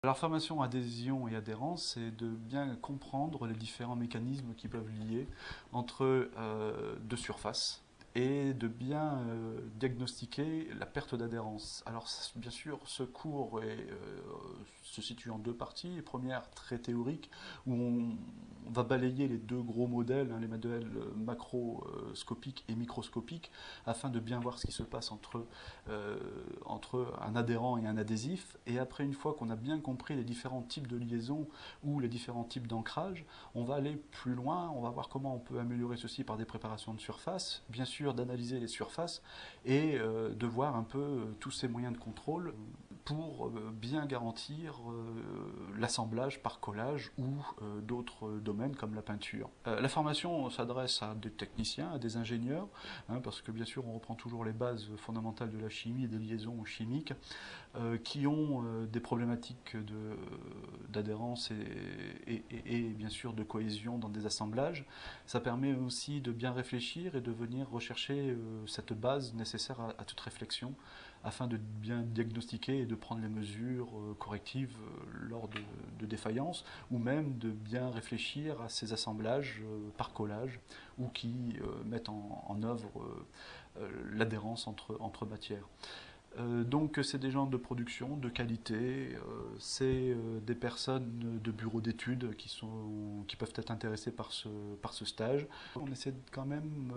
La formation adhésion et adhérence, c'est de bien comprendre les différents mécanismes qui peuvent lier entre deux surfaces et de bien diagnostiquer la perte d'adhérence. Alors bien sûr, ce cours se situe en deux parties. La première, très théorique, où on va balayer les deux gros modèles, les modèles macroscopiques et microscopiques, afin de bien voir ce qui se passe entre un adhérent et un adhésif. Et après, une fois qu'on a bien compris les différents types de liaisons ou les différents types d'ancrage, on va aller plus loin, on va voir comment on peut améliorer ceci par des préparations de surface, bien sûr d'analyser les surfaces et de voir un peu tous ces moyens de contrôle pour bien garantir l'assemblage par collage ou d'autres domaines comme la peinture. La formation s'adresse à des techniciens, à des ingénieurs, parce que bien sûr on reprend toujours les bases fondamentales de la chimie et des liaisons chimiques, qui ont des problématiques d'adhérence et bien sûr de cohésion dans des assemblages. Ça permet aussi de bien réfléchir et de venir rechercher cette base nécessaire à toute réflexion afin de bien diagnostiquer et de prendre les mesures correctives lors de défaillances, ou même de bien réfléchir à ces assemblages par collage ou qui mettent en œuvre l'adhérence entre matières. Donc c'est des gens de production, de qualité, c'est des personnes de bureaux d'études qui peuvent être intéressées par ce stage. On essaie quand même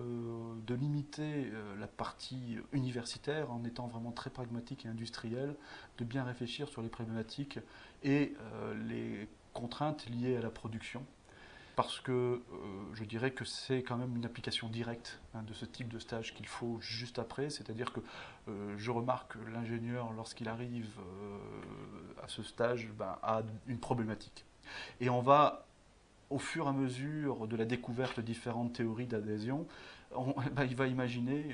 de limiter la partie universitaire en étant vraiment très pragmatique et industriel, de bien réfléchir sur les problématiques et les contraintes liées à la production. Parce que je dirais que c'est quand même une application directe de ce type de stage qu'il faut juste après. C'est-à-dire que je remarque que l'ingénieur, lorsqu'il arrive à ce stage, a une problématique. Et on va, au fur et à mesure de la découverte de différentes théories d'adhésion, il va imaginer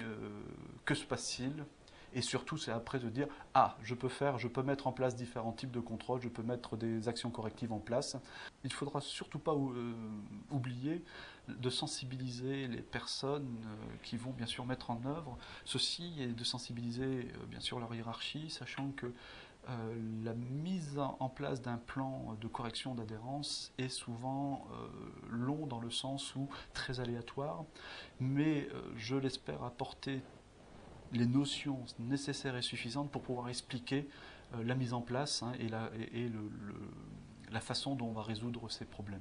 que se passe-t-il. Et surtout, c'est après de dire, ah, je peux mettre en place différents types de contrôles, je peux mettre des actions correctives en place. Il ne faudra surtout pas oublier de sensibiliser les personnes qui vont bien sûr mettre en œuvre ceci et de sensibiliser bien sûr leur hiérarchie, sachant que la mise en place d'un plan de correction d'adhérence est souvent long dans le sens où très aléatoire, mais je l'espère apporter les notions nécessaires et suffisantes pour pouvoir expliquer la mise en place et la façon dont on va résoudre ces problèmes.